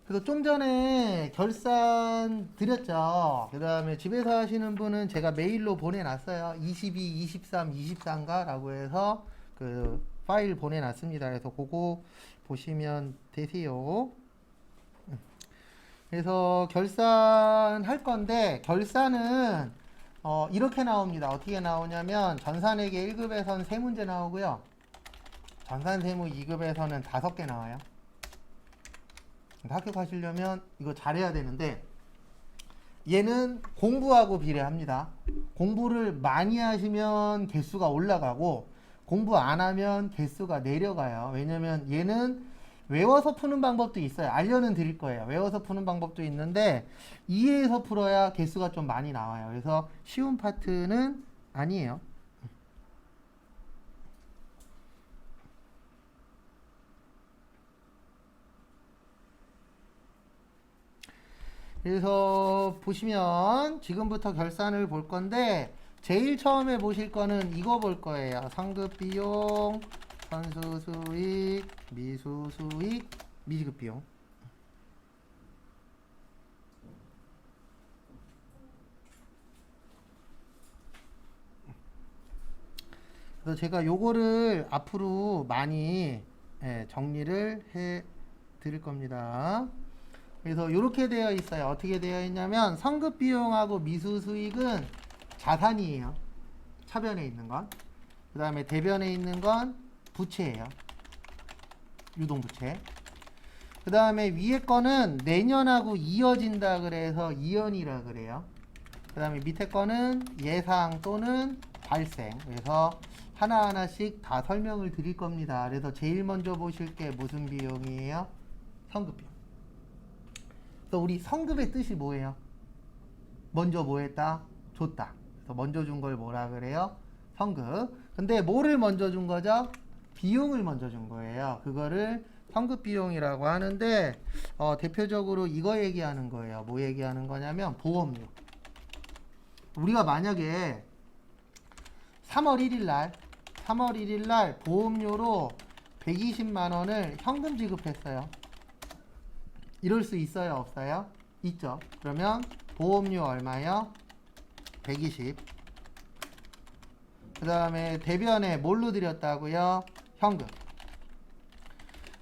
그래서 좀 전에 결산 드렸죠. 그 다음에 집에서 하시는 분은 제가 메일로 보내놨어요. 22, 23, 24인가? 라고 해서 그 파일 보내놨습니다. 그래서 그거 보시면 되세요. 그래서 결산할 건데, 결산은 이렇게 나옵니다. 어떻게 나오냐면, 전산회계 1급에서는 3문제 나오고요. 전산세무 2급에서는 5개 나와요. 합격하시려면 이거 잘해야 되는데, 얘는 공부하고 비례합니다. 공부를 많이 하시면 개수가 올라가고, 공부 안 하면 개수가 내려가요. 왜냐면 얘는 외워서 푸는 방법도 있어요. 알려는 드릴 거예요. 외워서 푸는 방법도 있는데, 이해해서 풀어야 개수가 좀 많이 나와요. 그래서 쉬운 파트는 아니에요. 그래서 보시면 지금부터 결산을 볼 건데, 제일 처음에 보실 거는 이거 볼 거예요. 상급 비용, 선수 수익, 미수 수익, 미지급 비용. 그래서 제가 요거를 앞으로 많이 정리를 해 드릴 겁니다. 그래서 이렇게 되어 있어요. 어떻게 되어 있냐면 성급 비용하고 미수 수익은 자산이에요. 차변에 있는 건. 그 다음에 대변에 있는 건 부채예요. 유동부채. 그 다음에 위에 거는 내년하고 이어진다 그래서 이연이라 그래요. 그 다음에 밑에 거는 예상 또는 발생. 그래서 하나하나씩 다 설명을 드릴 겁니다. 그래서 제일 먼저 보실 게 무슨 비용이에요? 성급 비용. 그래서 우리 성급의 뜻이 뭐예요? 먼저 뭐 했다? 줬다. 그래서 먼저 준 걸 뭐라 그래요? 성급. 근데 뭐를 먼저 준 거죠? 비용을 먼저 준 거예요. 그거를 성급 비용이라고 하는데 대표적으로 이거 얘기하는 거예요. 뭐 얘기하는 거냐면 보험료. 우리가 만약에 3월 1일 날 보험료로 120만 원을 현금 지급했어요. 이럴 수 있어요, 없어요? 있죠. 그러면 보험료 얼마요? 120. 그 다음에 대변에 뭘로 드렸다고요? 현금.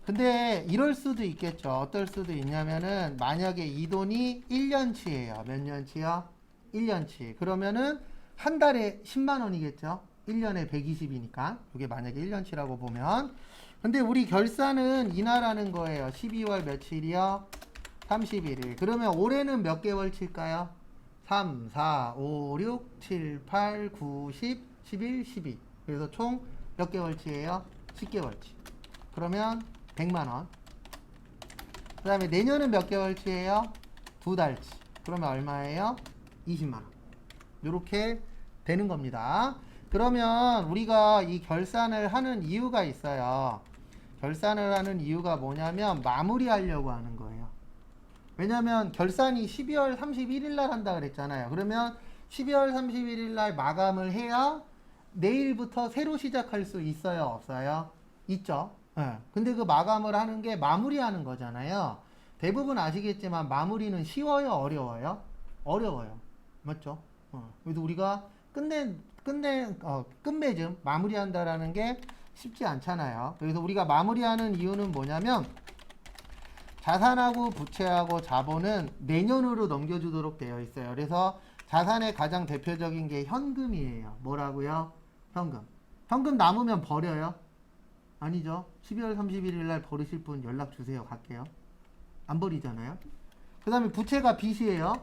근데 이럴 수도 있겠죠. 어떨 수도 있냐면은 만약에 이 돈이 1년치예요. 몇 년치요? 1년치. 그러면은 한 달에 10만 원이겠죠. 1년에 120이니까. 이게 만약에 1년치라고 보면. 근데 우리 결산은 이날하는 거예요. 12월 며칠이요? 31일. 그러면 올해는 몇 개월치일까요? 3, 4, 5, 6, 7, 8, 9, 10, 11, 12. 그래서 총 몇 개월치예요? 10개월치. 그러면 100만 원. 그 다음에 내년은 몇 개월치예요? 2달치. 그러면 얼마예요? 20만 원. 이렇게 되는 겁니다. 그러면 우리가 이 결산을 하는 이유가 있어요. 결산을 하는 이유가 뭐냐면 마무리하려고 하는 거예요. 왜냐면 결산이 12월 31일 날 한다 그랬잖아요. 그러면 12월 31일 날 마감을 해야 내일부터 새로 시작할 수 있어요, 없어요? 있죠. 네. 근데 그 마감을 하는 게 마무리하는 거잖아요. 대부분 아시겠지만 마무리는 쉬워요, 어려워요? 어려워요. 맞죠? 그래서 우리가 끝맺음, 마무리한다라는 게 쉽지 않잖아요. 그래서 우리가 마무리하는 이유는 뭐냐면 자산하고 부채하고 자본은 내년으로 넘겨주도록 되어 있어요. 그래서 자산의 가장 대표적인 게 현금이에요. 뭐라고요? 현금. 현금 남으면 버려요? 아니죠. 12월 31일 날 버리실 분 연락 주세요. 갈게요. 안 버리잖아요. 그 다음에 부채가 빚이에요.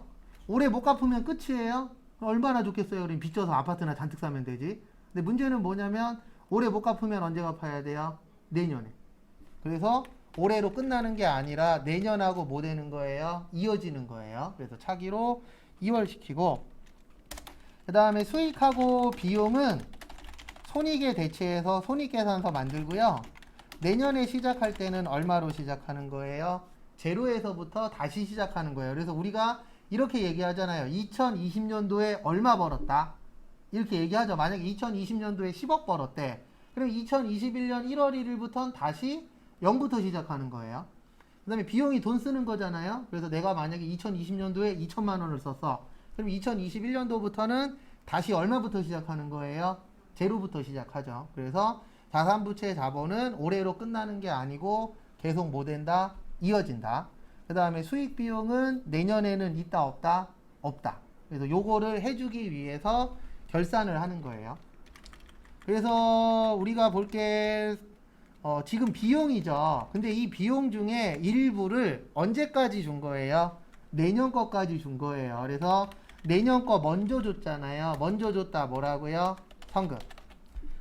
올해 못 갚으면 끝이에요. 얼마나 좋겠어요. 그럼 빚져서 아파트나 잔뜩 사면 되지. 근데 문제는 뭐냐면 올해 못 갚으면 언제 갚아야 돼요? 내년에. 그래서 올해로 끝나는 게 아니라 내년하고 뭐 되는 거예요? 이어지는 거예요. 그래서 차기로 2월 시키고, 그 다음에 수익하고 비용은 손익에 대체해서 손익계산서 만들고요. 내년에 시작할 때는 얼마로 시작하는 거예요? 제로에서부터 다시 시작하는 거예요. 그래서 우리가 이렇게 얘기하잖아요. 2020년도에 얼마 벌었다. 이렇게 얘기하죠. 만약에 2020년도에 10억 벌었대. 그럼 2021년 1월 1일부터는 다시 0부터 시작하는 거예요. 그 다음에 비용이 돈 쓰는 거잖아요. 그래서 내가 만약에 2020년도에 2천만 원을 썼어. 그럼 2021년도부터는 다시 얼마부터 시작하는 거예요? 제로부터 시작하죠. 그래서 자산부채 자본은 올해로 끝나는 게 아니고 계속 뭐 된다? 이어진다. 그 다음에 수익 비용은 내년에는 있다 없다? 없다. 그래서 요거를 해주기 위해서 결산을 하는 거예요. 그래서 우리가 볼게 지금 비용이죠. 근데 이 비용 중에 일부를 언제까지 준 거예요? 내년 거까지 준 거예요. 그래서 내년 거 먼저 줬잖아요. 먼저 줬다 뭐라고요? 성금.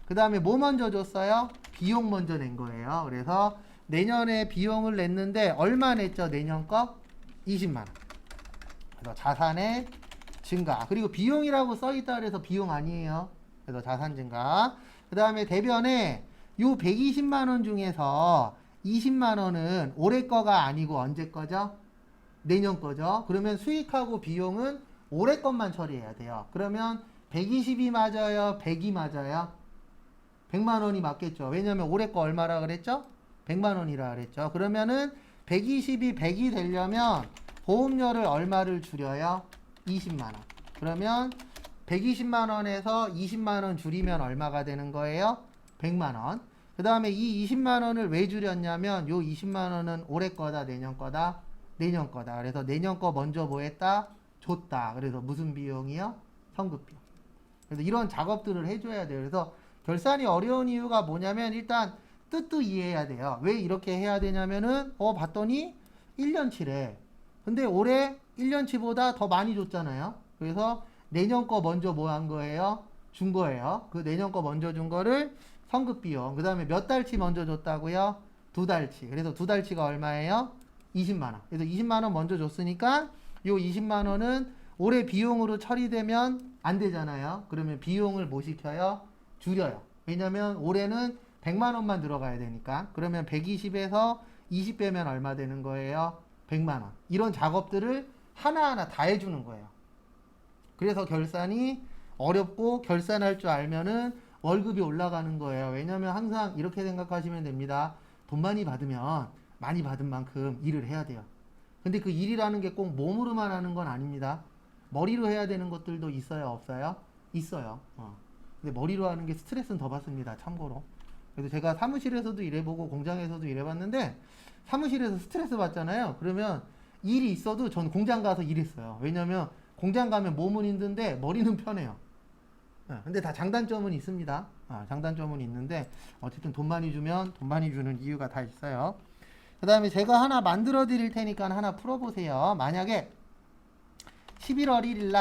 그 다음에 뭐 먼저 줬어요? 비용 먼저 낸 거예요. 그래서 내년에 비용을 냈는데 얼마 냈죠? 내년 거? 20만 원. 그래서 자산의 증가. 그리고 비용이라고 써있다 그래서 비용 아니에요. 그래서 자산 증가. 그 다음에 대변에 요 120만 원 중에서 20만 원은 올해 거가 아니고 언제 거죠? 내년 거죠. 그러면 수익하고 비용은 올해 것만 처리해야 돼요. 그러면 120이 맞아요? 100이 맞아요? 100만 원이 맞겠죠. 왜냐면 올해 거 얼마라 그랬죠? 100만 원이라 그랬죠. 그러면은 120이 100이 되려면 보험료를 얼마를 줄여요? 20만 원. 그러면 120만 원에서 20만 원 줄이면 얼마가 되는 거예요? 100만 원. 그 다음에 이 20만 원을 왜 줄였냐면 요 20만 원은 올해 거다 내년 거다? 내년 거다. 그래서 내년 거 먼저 뭐 했다? 줬다. 그래서 무슨 비용이요? 성급 비용. 그래서 이런 작업들을 해줘야 돼요. 그래서 결산이 어려운 이유가 뭐냐면 일단 뜻도 이해해야 돼요. 왜 이렇게 해야 되냐면은 봤더니 1년치래. 근데 올해 1년치보다 더 많이 줬잖아요. 그래서 내년 거 먼저 뭐 한 거예요? 준 거예요. 그 내년 거 먼저 준 거를 성급 비용. 그 다음에 몇 달치 먼저 줬다고요? 2달치. 그래서 2달치가 얼마예요? 20만 원. 그래서 20만 원 먼저 줬으니까 요 20만 원은 올해 비용으로 처리되면 안 되잖아요. 그러면 비용을 뭐 시켜요? 줄여요. 왜냐면 올해는 100만 원만 들어가야 되니까. 그러면 120에서 20 빼면 얼마 되는 거예요? 100만 원. 이런 작업들을 하나하나 다 해주는 거예요. 그래서 결산이 어렵고 결산할 줄 알면은 월급이 올라가는 거예요. 왜냐면 항상 이렇게 생각하시면 됩니다. 돈 많이 받으면 많이 받은 만큼 일을 해야 돼요. 근데 그 일이라는 게 꼭 몸으로만 하는 건 아닙니다. 머리로 해야 되는 것들도 있어요, 없어요? 있어요. 근데 머리로 하는 게 스트레스는 더 받습니다, 참고로. 그래서 제가 사무실에서도 일해보고 공장에서도 일해봤는데 사무실에서 스트레스 받잖아요. 그러면 일이 있어도 전 공장 가서 일했어요. 왜냐면 공장 가면 몸은 힘든데 머리는 편해요. 근데 다 장단점은 있습니다. 장단점은 있는데 어쨌든 돈 많이 주면 돈 많이 주는 이유가 다 있어요. 그 다음에 제가 하나 만들어 드릴 테니까 하나 풀어보세요. 만약에 11월 1일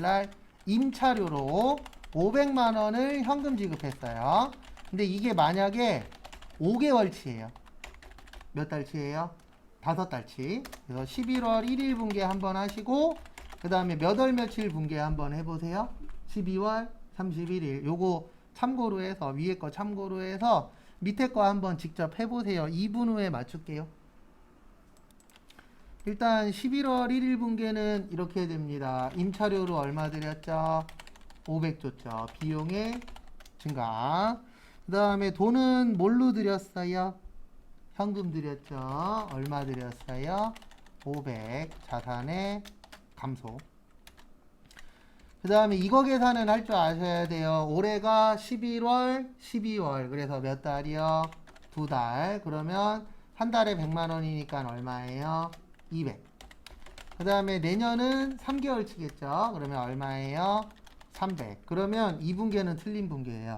날 임차료로 500만 원을 현금 지급했어요. 근데 이게 만약에 5개월치예요. 몇 달치예요? 5달치. 그래서 11월 1일 분계 한번 하시고 그 다음에 몇 월 며칠 분계 한번 해보세요. 12월 31일. 요거 참고로 해서 위에 거 참고로 해서 밑에 거 한번 직접 해보세요. 2분 후에 맞출게요. 일단 11월 1일 분계는 이렇게 됩니다. 임차료로 얼마 드렸죠? 500 줬죠. 비용의 증가. 그 다음에 돈은 뭘로 드렸어요? 현금 드렸죠. 얼마 드렸어요? 500. 자산의 감소. 그 다음에 이거 계산은 할 줄 아셔야 돼요. 올해가 11월, 12월. 그래서 몇 달이요? 2달. 그러면 한 달에 100만 원이니까 얼마예요? 200. 그 다음에 내년은 3개월치겠죠. 그러면 얼마예요? 300. 그러면 이 분계는 틀린 분계예요.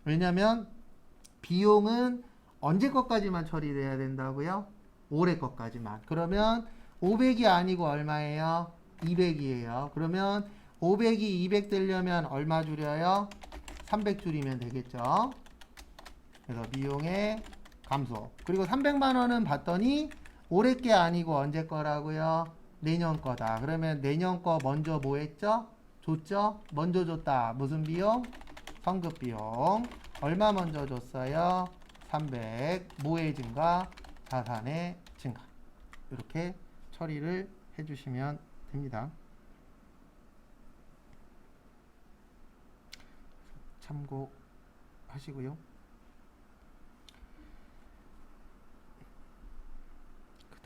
왜냐면 비용은 언제 것까지만 처리돼야 된다고요? 올해 것까지만. 그러면 500이 아니고 얼마예요? 200이에요. 그러면 500이 200 되려면 얼마 줄여요? 300 줄이면 되겠죠. 그래서 비용의 감소. 그리고 300만 원은 봤더니 올해 게 아니고 언제 거라고요? 내년 거다. 그러면 내년 거 먼저 뭐 했죠? 줬죠? 먼저 줬다. 무슨 비용? 성급 비용. 얼마 먼저 줬어요? 300. 뭐의 증가? 자산의 증가. 이렇게 처리를 해주시면 됩니다. 참고하시고요.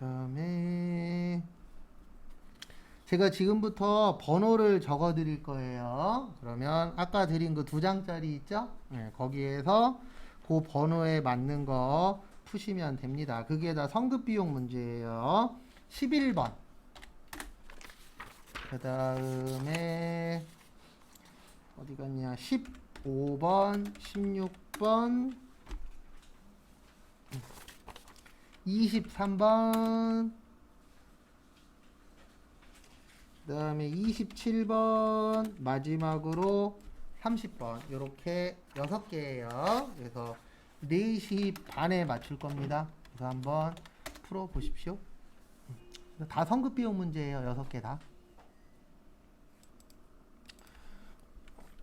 그다음에 제가 지금부터 번호를 적어 드릴 거예요. 그러면 아까 드린 그 2장짜리 있죠? 네, 거기에서 그 번호에 맞는 거 푸시면 됩니다. 그게 다 성급 비용 문제예요. 11번. 그 다음에 어디 갔냐? 15번, 16번, 23번, 그 다음에 27번, 마지막으로 30번. 이렇게 6개예요. 그래서 4시 반에 맞출 겁니다. 그래서 한번 풀어보십시오. 다 성급비용 문제예요. 6개 다.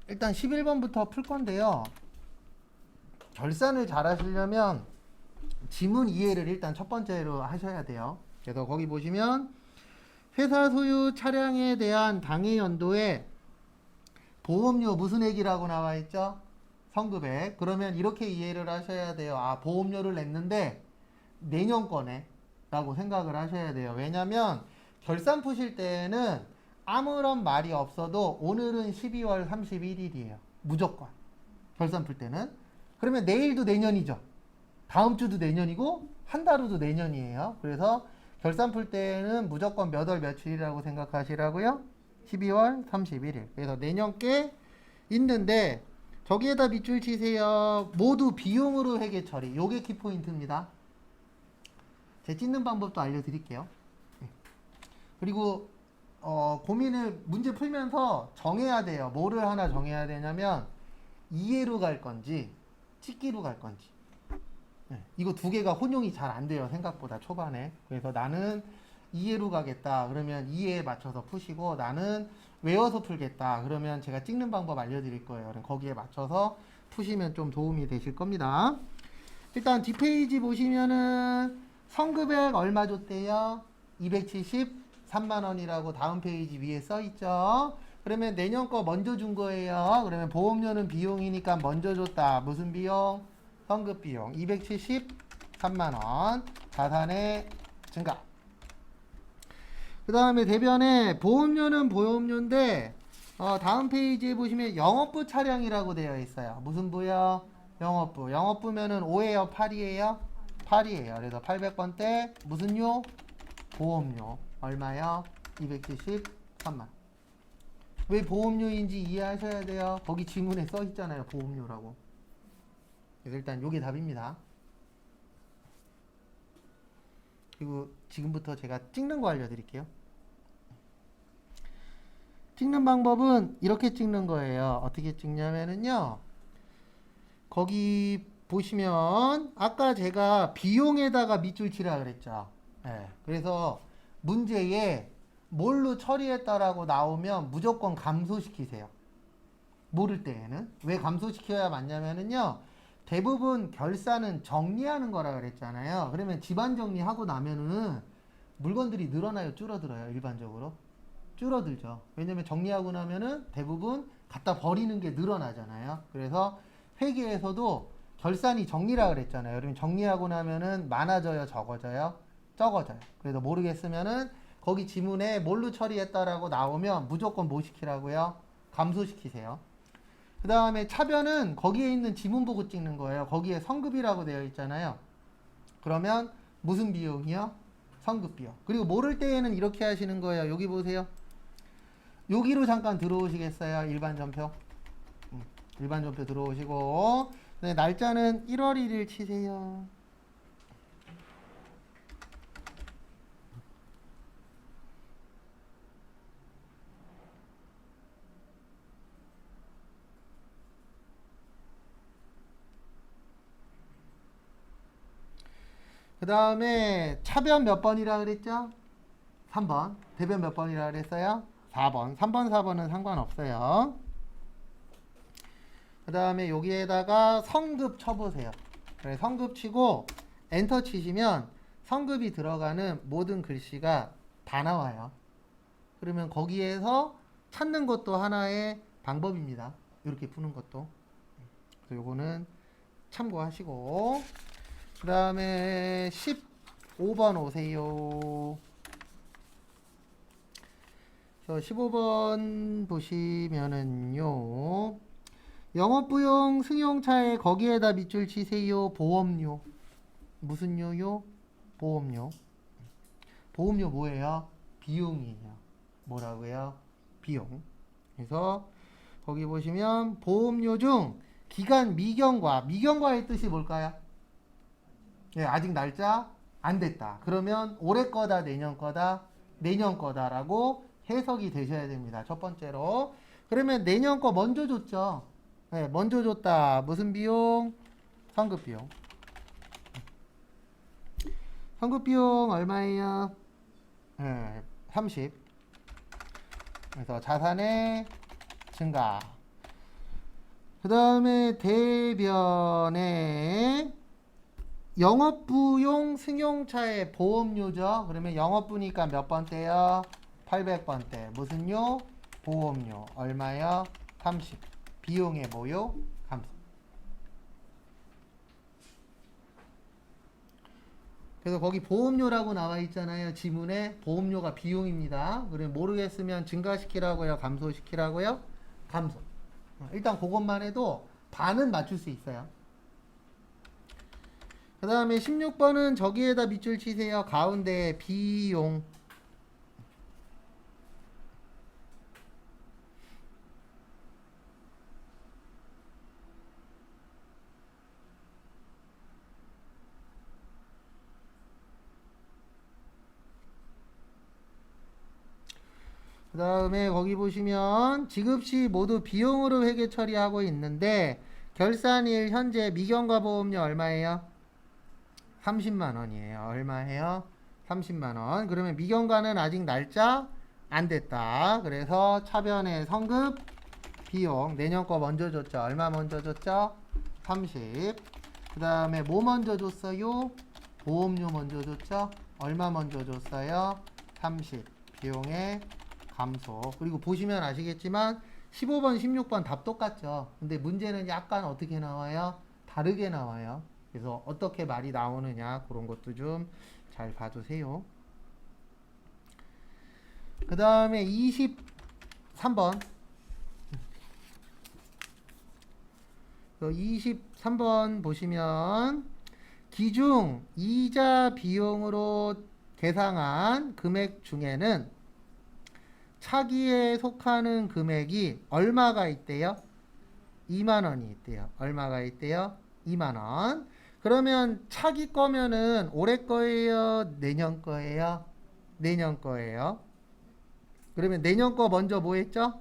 일단 11번부터 풀 건데요. 결산을 잘 하시려면 지문 이해를 일단 첫 번째로 하셔야 돼요. 그래서 거기 보시면 회사 소유 차량에 대한 당해 연도에 보험료 무슨 액이라고 나와 있죠? 성급액. 그러면 이렇게 이해를 하셔야 돼요. 아, 보험료를 냈는데 내년 거네 라고 생각을 하셔야 돼요. 왜냐면 결산 푸실 때에는 아무런 말이 없어도 오늘은 12월 31일이에요. 무조건. 결산 풀 때는. 그러면 내일도 내년이죠. 다음 주도 내년이고 한 달 후도 내년이에요. 그래서 결산 풀 때는 무조건 몇 월 며칠이라고 생각하시라고요? 12월 31일. 그래서 내년 게 있는데 저기에다 밑줄 치세요. 모두 비용으로 회계 처리. 요게 키포인트입니다. 제 찍는 방법도 알려드릴게요. 그리고 고민을 문제 풀면서 정해야 돼요. 뭐를 하나 정해야 되냐면 이해로 갈 건지 찍기로 갈 건지. 이거 2개가 혼용이 잘 안 돼요. 생각보다 초반에. 그래서 나는 이해로 가겠다. 그러면 이해에 맞춰서 푸시고 나는 외워서 풀겠다. 그러면 제가 찍는 방법 알려드릴 거예요. 그럼 거기에 맞춰서 푸시면 좀 도움이 되실 겁니다. 일단 뒷페이지 보시면은 성급액 얼마 줬대요? 273만 원이라고 다음 페이지 위에 써 있죠. 그러면 내년 거 먼저 준 거예요. 그러면 보험료는 비용이니까 먼저 줬다. 무슨 비용? 성급 비용 273만 원. 자산의 증가. 그 다음에 대변에 보험료는 보험료인데 다음 페이지에 보시면 영업부 차량이라고 되어 있어요. 무슨 부요? 영업부. 영업부면은 5예요? 8이에요? 8이에요. 그래서 800번대 무슨 요? 보험료. 얼마요? 273만. 왜 보험료인지 이해하셔야 돼요. 거기 지문에 써 있잖아요. 보험료라고. 그래서 일단 요게 답입니다. 그리고 지금부터 제가 찍는 거 알려드릴게요. 찍는 방법은 이렇게 찍는 거예요. 어떻게 찍냐면은요. 거기 보시면 아까 제가 비용에다가 밑줄 치라 그랬죠. 네. 그래서 문제에 뭘로 처리했다라고 나오면 무조건 감소시키세요. 모를 때에는. 왜 감소시켜야 맞냐면은요. 대부분 결산은 정리하는 거라 그랬잖아요. 그러면 집안 정리하고 나면은 물건들이 늘어나요? 줄어들어요? 일반적으로? 줄어들죠. 왜냐면 정리하고 나면은 대부분 갖다 버리는 게 늘어나잖아요. 그래서 회계에서도 결산이 정리라 그랬잖아요. 그러면 정리하고 나면은 많아져요? 적어져요? 적어져요. 그래서 모르겠으면은 거기 지문에 뭘로 처리했다라고 나오면 무조건 뭐 시키라고요? 감소시키세요. 그 다음에 차변은 거기에 있는 지문 보고 찍는 거예요. 거기에 성급이라고 되어 있잖아요. 그러면 무슨 비용이요? 성급 비용. 그리고 모를 때에는 이렇게 하시는 거예요. 여기 보세요. 여기로 잠깐 들어오시겠어요? 일반 전표. 일반 전표 들어오시고 네, 날짜는 1월 1일 치세요. 그 다음에 차변 몇 번이라 그랬죠? 3번. 대변 몇 번이라 그랬어요? 4번. 3번, 4번은 상관없어요. 그 다음에 여기에다가 성급 쳐보세요. 그래, 성급 치고 엔터 치시면 성급이 들어가는 모든 글씨가 다 나와요. 그러면 거기에서 찾는 것도 하나의 방법입니다. 이렇게 푸는 것도. 그래서 요거는 참고하시고 그 다음에 5번 오세요. 15번 보시면은요. 영업부용 승용차에 거기에다 밑줄 치세요. 보험료. 무슨 요요? 보험료. 보험료 뭐예요? 비용이에요. 뭐라고요? 비용. 그래서 거기 보시면 보험료 중 기간 미경과의 뜻이 뭘까요? 예, 아직 날짜 안 됐다. 그러면 올해 거다, 내년 거다, 내년 거다라고 해석이 되셔야 됩니다. 첫 번째로. 그러면 내년 거 먼저 줬죠. 네, 먼저 줬다. 무슨 비용? 성급 비용. 성급 비용 얼마예요? 네, 30. 그래서 자산의 증가. 그 다음에 대변에 영업부용 승용차의 보험료죠. 그러면 영업부니까 몇 번대요? 800번대. 무슨 요? 보험료. 얼마요? 30. 비용의 뭐요? 감소. 그래서 거기 보험료라고 나와 있잖아요. 지문에 보험료가 비용입니다. 그래 모르겠으면 증가시키라고요? 감소시키라고요? 감소. 일단 그것만 해도 반은 맞출 수 있어요. 그 다음에 16번은 저기에다 밑줄 치세요. 가운데 비용. 그 다음에 거기 보시면 지급시 모두 비용으로 회계 처리하고 있는데 결산일 현재 미경과 보험료 얼마예요? 30만원이에요. 얼마예요? 30만원. 그러면 미경과는 아직 날짜 안 됐다. 그래서 차변의 성급 비용 내년 거 먼저 줬죠. 얼마 먼저 줬죠? 30. 그 다음에 뭐 먼저 줬어요? 보험료 먼저 줬죠? 얼마 먼저 줬어요? 30. 비용의 감소. 그리고 보시면 아시겠지만 15번, 16번 답 똑같죠. 근데 문제는 약간 어떻게 나와요? 다르게 나와요. 그래서 어떻게 말이 나오느냐 그런 것도 좀 잘 봐주세요. 그 다음에 23번 23번 보시면 기중 이자 비용으로 계상한 금액 중에는 차기에 속하는 금액이 얼마가 있대요? 2만원이 있대요. 얼마가 있대요? 2만원. 그러면 차기 거면은 올해 거예요? 내년 거예요? 내년 거예요. 그러면 내년 거 먼저 뭐 했죠?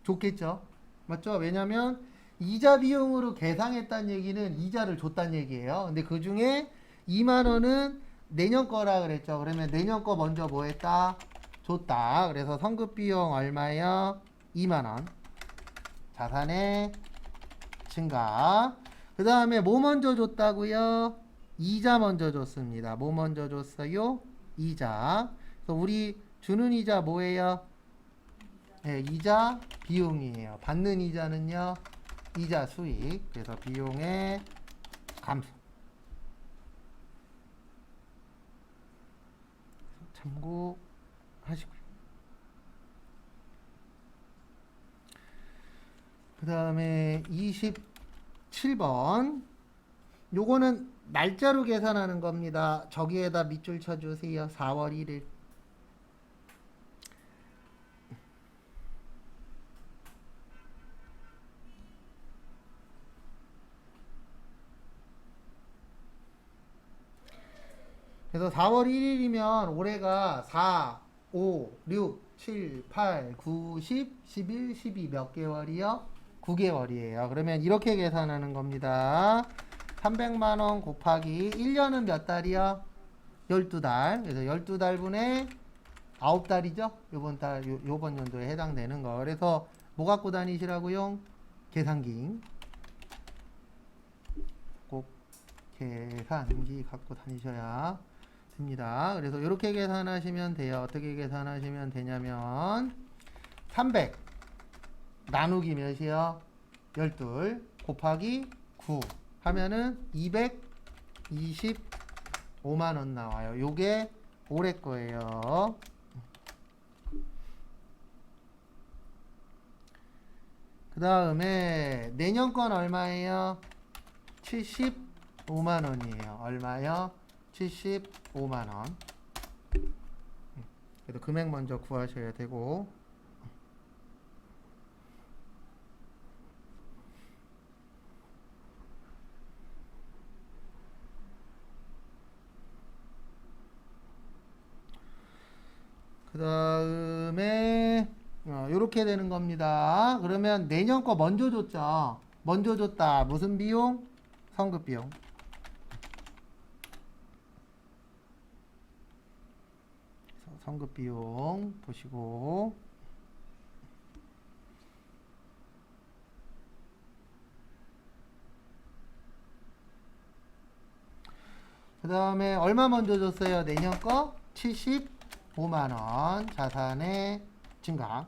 줬겠죠? 맞죠? 왜냐면 이자 비용으로 계상했다는 얘기는 이자를 줬다는 얘기예요. 근데 그 중에 2만원은 내년 거라 그랬죠. 그러면 내년 거 먼저 뭐 했다? 줬다. 그래서 성급 비용 얼마예요? 2만원. 자산의 증가. 그 다음에 뭐 먼저 줬다고요? 이자 먼저 줬습니다. 뭐 먼저 줬어요? 이자. 그래서 우리 주는 이자 뭐예요? 네, 이자 비용이에요. 받는 이자는요? 이자 수익. 그래서 비용의 감소. 참고하시고요. 그 다음에 27번. 요거는 날짜로 계산하는 겁니다. 저기에다 밑줄 쳐주세요. 4월 1일. 그래서 4월 1일이면 올해가 4, 5, 6, 7, 8, 9, 10, 11, 12 몇 개월이요? 9개월이에요. 그러면 이렇게 계산하는 겁니다. 300만원 곱하기 1년은 몇 달이요? 12달. 그래서 12달 분의 9달이죠? 요번 연도에 해당되는 거. 그래서 뭐 갖고 다니시라고요? 계산기. 꼭 계산기 갖고 다니셔야 됩니다. 그래서 이렇게 계산하시면 돼요. 어떻게 계산하시면 되냐면 300 나누기 몇이요? 12 곱하기 9 하면은 225 5만 원 나와요. 요게 올해 거예요. 그 다음에 내년 건 얼마예요? 75만 원이에요. 얼마요? 75만 원. 그래도 금액 먼저 구하셔야 되고. 그 다음에 요렇게 되는 겁니다. 그러면 내년 거 먼저 줬죠. 먼저 줬다. 무슨 비용? 성급 비용. 성급 비용 보시고, 그 다음에 얼마 먼저 줬어요? 내년 거 75만원 자산의 증가.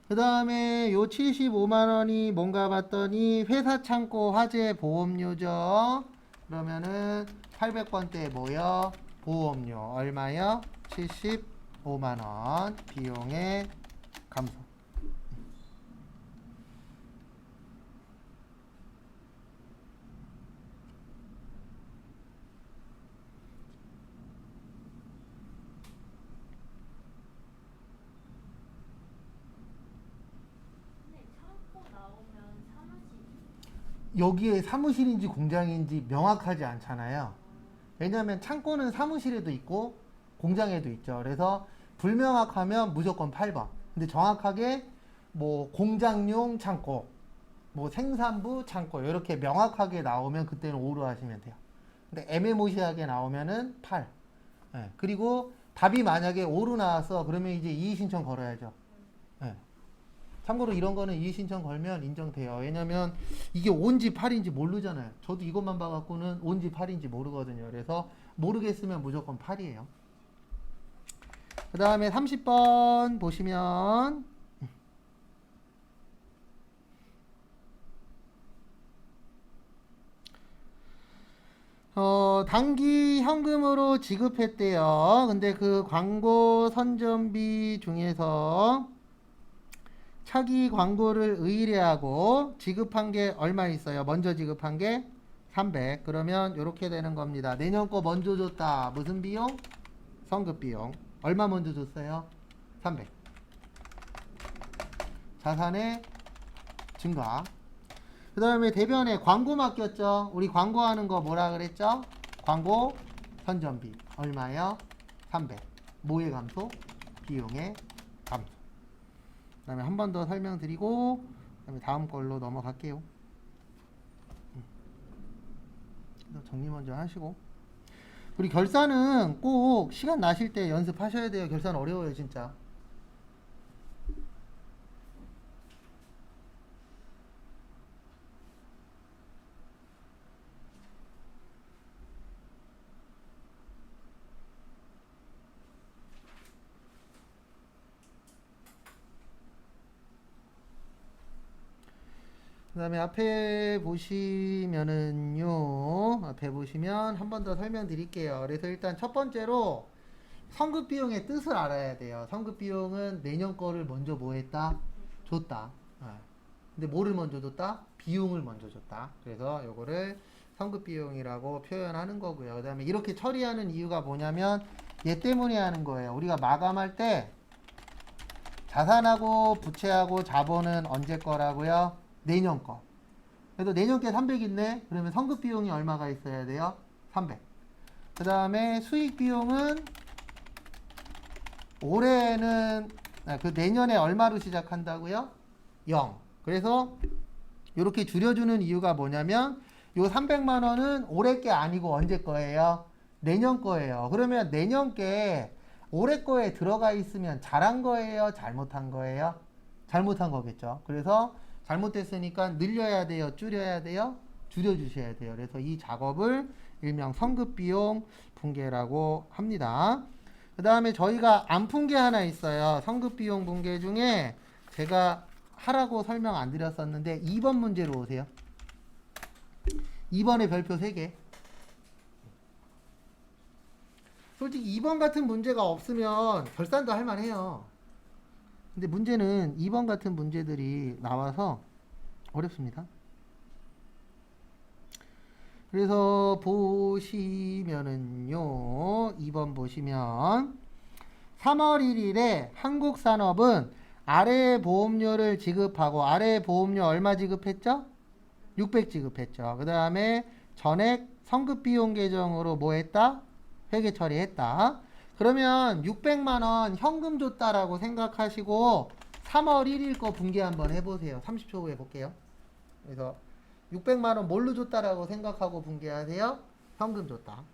그 다음에 요 75만원이 뭔가 봤더니 회사 창고 화재 보험료죠. 그러면은 800번대 뭐요? 보험료 얼마요? 75만원 비용의 감소. 여기에 사무실인지 공장인지 명확하지 않잖아요. 왜냐하면 창고는 사무실에도 있고 공장에도 있죠. 그래서 불명확하면 무조건 8번. 근데 정확하게 뭐 공장용 창고, 뭐 생산부 창고 이렇게 명확하게 나오면 그때는 5로 하시면 돼요. 근데 애매모시하게 나오면은 8. 네. 그리고 답이 만약에 5로 나와서 그러면 이제 이의 신청 걸어야죠. 네. 참고로 이런 거는 이의 신청 걸면 인정돼요. 왜냐면 이게 5인지 8인지 모르잖아요. 저도 이것만 봐갖고는 5인지 8인지 모르거든요. 그래서 모르겠으면 무조건 8이에요. 그 다음에 30번 보시면 단기 현금으로 지급했대요. 근데 그 광고 선전비 중에서 차기 광고를 의뢰하고 지급한 게 얼마 있어요? 먼저 지급한 게 300. 그러면 이렇게 되는 겁니다. 내년 거 먼저 줬다. 무슨 비용? 성급 비용. 얼마 먼저 줬어요? 300. 자산의 증가. 그 다음에 대변에 광고 맡겼죠? 우리 광고하는 거 뭐라 그랬죠? 광고 선전비. 얼마요? 300. 뭐의 감소? 비용의 감소. 그 다음에 한 번 더 설명드리고 그 다음에 다음 걸로 넘어갈게요. 정리 먼저 하시고, 우리 결산은 꼭 시간 나실 때 연습하셔야 돼요. 결산 어려워요 진짜. 그 다음에 앞에 보시면은요, 앞에 보시면 한 번 더 설명드릴게요. 그래서 일단 첫 번째로 성급 비용의 뜻을 알아야 돼요. 성급 비용은 내년 거를 먼저 뭐 했다? 줬다. 근데 뭐를 먼저 줬다? 비용을 먼저 줬다. 그래서 요거를 성급 비용이라고 표현하는 거고요. 그 다음에 이렇게 처리하는 이유가 뭐냐면 얘 때문에 하는 거예요. 우리가 마감할 때 자산하고 부채하고 자본은 언제 거라고요? 내년 거. 그래도 내년 게 300 있네. 그러면 성급 비용이 얼마가 있어야 돼요? 300. 그 다음에 수익 비용은 올해는 그 내년에 얼마로 시작한다고요? 0. 그래서 이렇게 줄여주는 이유가 뭐냐면 요 300만 원은 올해 게 아니고 언제 거예요? 내년 거예요. 그러면 내년 게 올해 거에 들어가 있으면 잘한 거예요? 잘못한 거예요? 잘못한 거겠죠. 그래서 잘못됐으니까 늘려야 돼요? 줄여야 돼요? 줄여주셔야 돼요. 그래서 이 작업을 일명 성급비용 분계라고 합니다. 그 다음에 저희가 안 푼 게 하나 있어요. 성급비용 분계 중에 제가 하라고 설명 안 드렸었는데 2번 문제로 오세요. 2번에 별표 3개. 솔직히 2번 같은 문제가 없으면 결산도 할 만해요. 근데 문제는 2번 같은 문제들이 나와서 어렵습니다. 그래서 보시면은요, 2번 보시면 3월 1일에 한국산업은 아래 보험료를 지급하고, 아래 보험료 얼마 지급했죠? 600 지급했죠. 그 다음에 전액 성급비용 계정으로 뭐 했다? 회계 처리했다. 그러면 600만 원 현금 줬다라고 생각하시고 3월 1일 거 분계 한번 해보세요. 30초 후에 볼게요. 그래서 600만 원 뭘로 줬다라고 생각하고 분계하세요? 현금 줬다.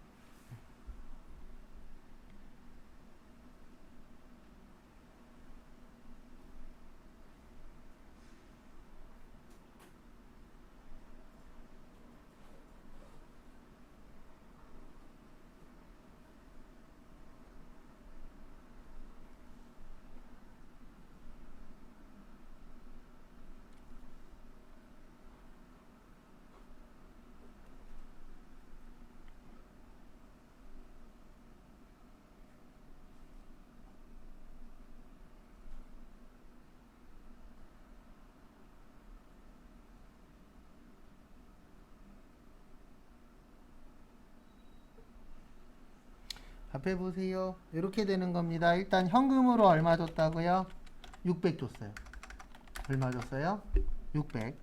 앞에 보세요. 이렇게 되는 겁니다. 일단 현금으로 얼마 줬다고요? 600 줬어요. 얼마 줬어요? 600.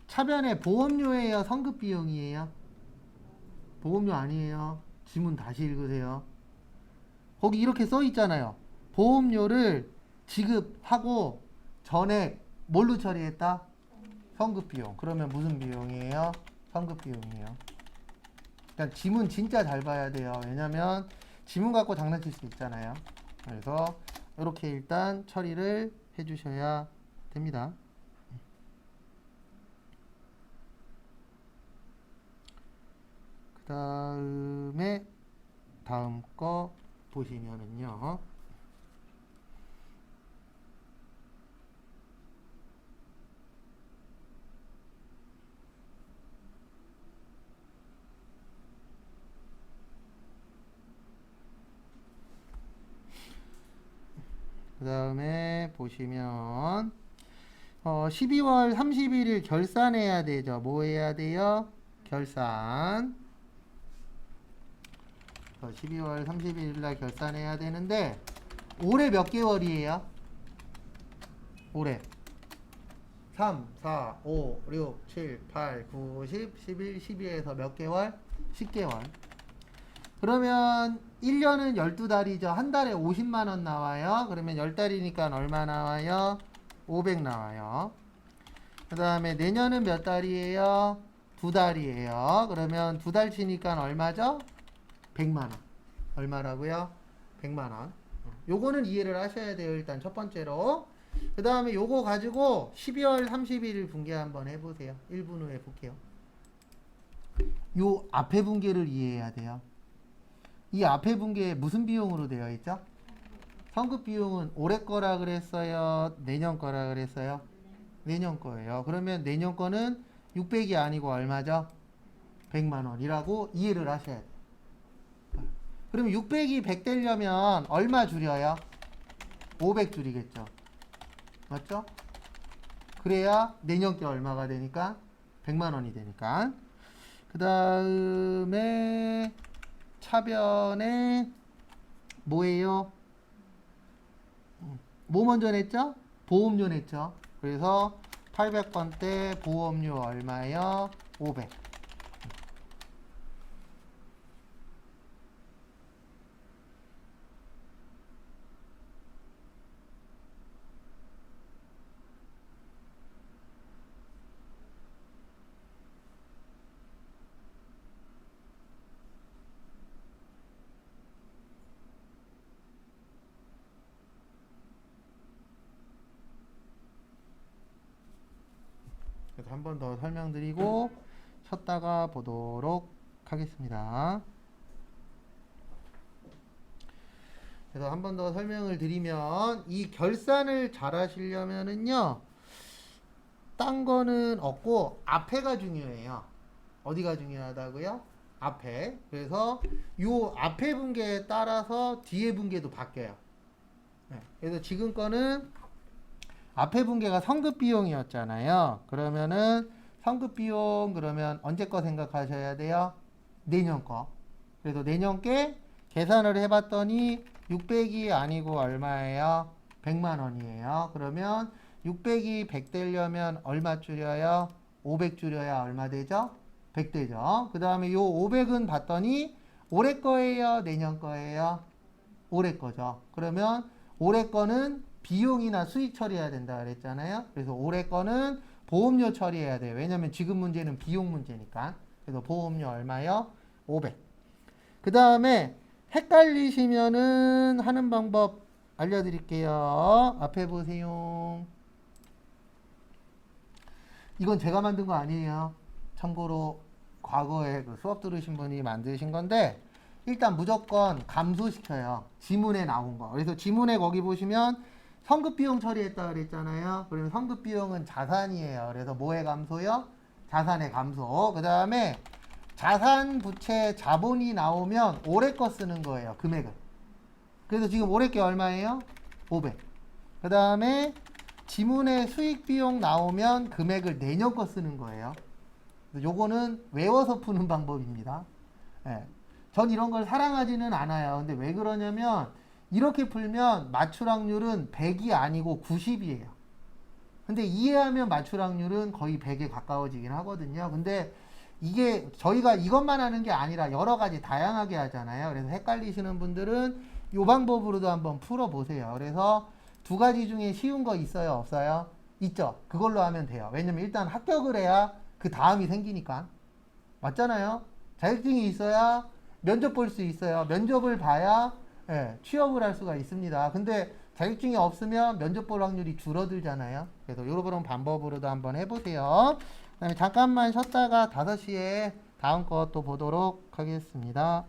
차변에 보험료예요? 성급 비용이에요? 보험료 아니에요. 지문 다시 읽으세요. 거기 이렇게 써 있잖아요. 보험료를 지급하고 전액 뭘로 처리했다? 성급 비용. 그러면 무슨 비용이에요? 성급 비용이에요. 그러니까 지문 진짜 잘 봐야 돼요. 왜냐면 지문 갖고 장난칠 수 있잖아요. 그래서 이렇게 일단 처리를 해주셔야 됩니다. 그 다음에 다음 거 보시면은요. 그 다음에 보시면 12월 31일 결산해야 되죠. 뭐 해야 돼요? 결산. 12월 31일 날 결산해야 되는데 올해 몇 개월이에요? 올해 3, 4, 5, 6, 7, 8, 9, 10, 11, 12에서 몇 개월? 10개월. 그러면 1년은 12달이죠. 한 달에 50만원 나와요. 그러면 10달이니까 얼마 나와요? 500 나와요. 그 다음에 내년은 몇 달이에요? 2달이에요. 그러면 2달 치니까 얼마죠? 100만원. 얼마라고요? 100만원. 요거는 이해를 하셔야 돼요. 일단 첫 번째로. 그 다음에 요거 가지고 12월 31일 분계 한번 해보세요. 1분 후에 볼게요. 요 앞에 분계를 이해해야 돼요. 이 앞에 분계 무슨 비용으로 되어 있죠? 성급 비용은 올해 거라 그랬어요? 내년 거라 그랬어요? 내년 거예요. 그러면 내년 거는 600이 아니고 얼마죠? 100만 원이라고 이해를 하셔야 돼요. 그럼 600이 100 되려면 얼마 줄여요? 500 줄이겠죠. 맞죠? 그래야 내년 게 얼마가 되니까 100만 원이 되니까. 그 다음에 차변에 뭐예요? 뭐 먼저 냈죠? 보험료 냈죠. 그래서 800번 때 보험료 얼마예요? 500. 그래서 한 번 더 설명드리고 쉬었다가 보도록 하겠습니다. 그래서 한 번 더 설명을 드리면 이 결산을 잘 하시려면은요. 딴 거는 없고 앞에가 중요해요. 어디가 중요하다고요? 앞에. 그래서 요 앞에 분계에 따라서 뒤에 분계도 바뀌어요. 네. 그래서 지금 거는 앞에 분계가 성급 비용이었잖아요. 그러면은 성급 비용 그러면 언제 거 생각하셔야 돼요? 내년 거. 그래서 내년 게 계산을 해봤더니 600이 아니고 얼마예요? 100만 원이에요. 그러면 600이 100 되려면 얼마 줄여요? 500 줄여야 얼마 되죠? 100 되죠. 그 다음에 요 500은 봤더니 올해 거예요? 내년 거예요? 올해 거죠. 그러면 올해 거는 비용이나 수익 처리해야 된다 그랬잖아요. 그래서 올해 거는 보험료 처리해야 돼요. 왜냐면 지금 문제는 비용 문제니까. 그래서 보험료 얼마요? 500. 그 다음에 헷갈리시면은 하는 방법 알려드릴게요. 앞에 보세요. 이건 제가 만든 거 아니에요. 참고로 과거에 그 수업 들으신 분이 만드신 건데 일단 무조건 감소시켜요. 지문에 나온 거. 그래서 지문에 거기 보시면 성급비용 처리했다 그랬잖아요. 그러면 성급비용은 자산이에요. 그래서 뭐의 감소요? 자산의 감소. 그 다음에 자산, 부채, 자본이 나오면 올해 거 쓰는 거예요. 금액을. 그래서 지금 올해 게 얼마예요? 500. 그 다음에 지문에 수익 비용 나오면 금액을 내년 거 쓰는 거예요. 요거는 외워서 푸는 방법입니다. 예. 전 이런 걸 사랑하지는 않아요. 근데 왜 그러냐면 이렇게 풀면 맞출 확률은 100이 아니고 90이에요. 근데 이해하면 맞출 확률은 거의 100에 가까워지긴 하거든요. 근데 이게 저희가 이것만 하는 게 아니라 여러 가지 다양하게 하잖아요. 그래서 헷갈리시는 분들은 이 방법으로도 한번 풀어보세요. 그래서 두 가지 중에 쉬운 거 있어요? 없어요? 있죠? 그걸로 하면 돼요. 왜냐면 일단 합격을 해야 그 다음이 생기니까. 맞잖아요? 자격증이 있어야 면접 볼 수 있어요. 면접을 봐야 예, 취업을 할 수가 있습니다. 근데 자격증이 없으면 면접 볼 확률이 줄어들잖아요. 그래서 이런 방법으로도 한번 해보세요. 그다음에 잠깐만 쉬었다가 5시에 다음 거 또 보도록 하겠습니다.